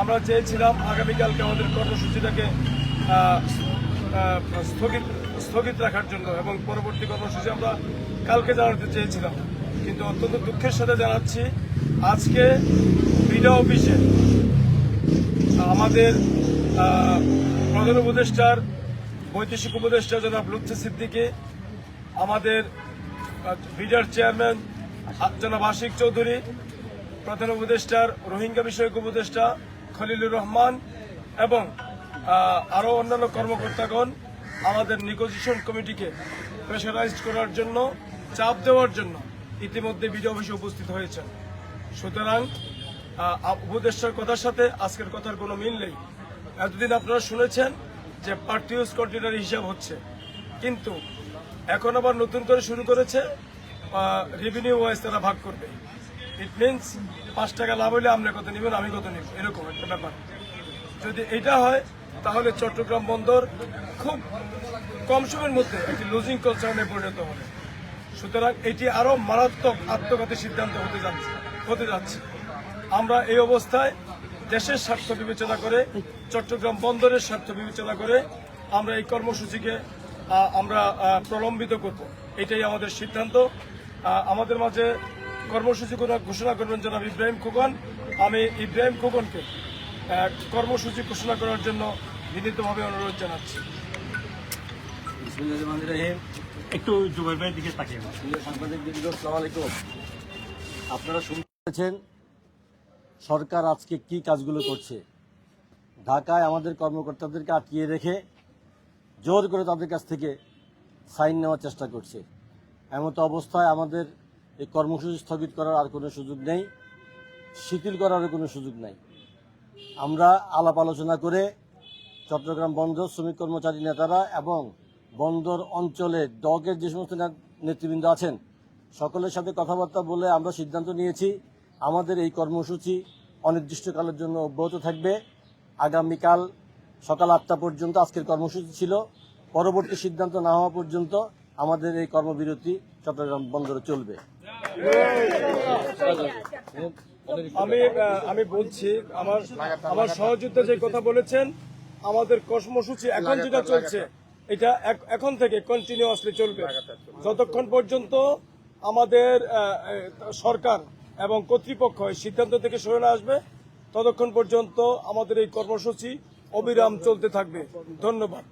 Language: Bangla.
আমরা চেয়েছিলাম আগামীকালকে আমাদের কর্মসূচিটাকে স্থগিত রাখার জন্য এবং পরবর্তী কর্মসূচি আমরা কালকে জানাতে চেয়েছিলাম, কিন্তু অত্যন্ত দুঃখের সাথে জানাচ্ছি আজকে বিডা অফিসে আমাদের প্রধান উপদেষ্টার বৈদেশিক উপদেষ্টা জনাব লুৎফি সিদ্দিকী, আমাদের বিডার চেয়ারম্যান জনাব আশিক চৌধুরী, প্রধান উপদেষ্টার রোহিঙ্গা বিষয়ক উপদেষ্টা খলিলুর রহমান এবং আরও অন্যান্য কর্মকর্তাগণ আমাদের নেগোসিয়েশন কমিটিকে প্রেশারাইজড করার জন্য, চাপ দেওয়ার জন্য ইতিমধ্যে বিডি অফিসে উপস্থিত হয়েছেন। সুতরাং উপদেষ্টার কথার সাথে আজকের কথার কোনো মিল নেই। এতদিন আপনারা শুনেছেন যে পার্টিউস কন্টেনার হিসাব হচ্ছে, কিন্তু এখন আবার নতুন করে শুরু করেছে রেভিনিউ ওয়াইজ তারা ভাগ করবে। ইট মিনস 5 টাকা লাভ হলে আপনি কত নেবেন, আমি কত নেব, এরকম একটা ব্যাপার। যদি এটা হয় তাহলে চট্টগ্রাম বন্দর খুব কম সময়ের মধ্যে একটি লুজিং কনসার্নে পরিণত হবে। সুতরাং এটি আরো মারাত্মক আত্মঘাতী সিদ্ধান্ত হতে যাচ্ছে। আমরা এই অবস্থায় দেশের স্বার্থ বিবেচনা করে, চট্টগ্রাম বন্দরের স্বার্থ বিবেচনা করে আমরা এই কর্মসূচিকে আমরা প্রলম্বিত করব, এটাই আমাদের সিদ্ধান্ত। আমাদের মাঝে কর্মসূচি ঘোষণা করবেন জনাব ইব্রাহিম খোকন। আমি ইব্রাহিম খোকনকে কর্মসূচি ঘোষণা করার জন্য বিনীতভাবে অনুরোধ জানাচ্ছি। একটু জুবাইর ভাইয়ের দিকে তাকিয়ে সাংবাদিকবৃন্দ, আসসালামু আলাইকুম। আপনারা শুনছেন সরকার আজকে কি কাজগুলো করছে। ঢাকায় আমাদের কর্মকর্তাদেরকে আটকিয়ে রেখে জোর করে তাদের কাছ থেকে ফাইন নেওয়ার চেষ্টা করছে। এমতো অবস্থায় আমাদের এই কর্মসূচি স্থগিত করার আর কোনো সুযোগ নেই, শিথিল করারও কোনো সুযোগ নেই। আমরা আলাপ আলোচনা করে চট্টগ্রাম বন্দর শ্রমিক কর্মচারী নেতারা এবং বন্দর অঞ্চলে ডকের যে সমস্ত নেতৃবৃন্দ আছেন সকলের সাথে কথাবার্তা বলে আমরা সিদ্ধান্ত নিয়েছি আমাদের এই কর্মসূচি অনির্দিষ্টকালের জন্য অব্যাহত থাকবে। আগামীকাল সকাল 8টা পর্যন্ত আজকের কর্মসূচি ছিল। পরবর্তী সিদ্ধান্ত না হওয়া পর্যন্ত আমাদের এই কর্মবিরতি চট্টগ্রাম বন্দরে চলবে। আমি বলছি, আমার সহযোদ্ধা যে কথা বলেছেন, আমাদের কর্মসূচি এখন যেটা চলছে এটা এখন থেকে কন্টিনিউয়াসলি চলবে যতক্ষণ পর্যন্ত আমাদের সরকার এবং কর্তৃপক্ষ এই সিদ্ধান্ত থেকে সরে না আসবে, ততক্ষণ পর্যন্ত আমাদের এই কর্মসূচি অবিরাম চলতে থাকবে। ধন্যবাদ।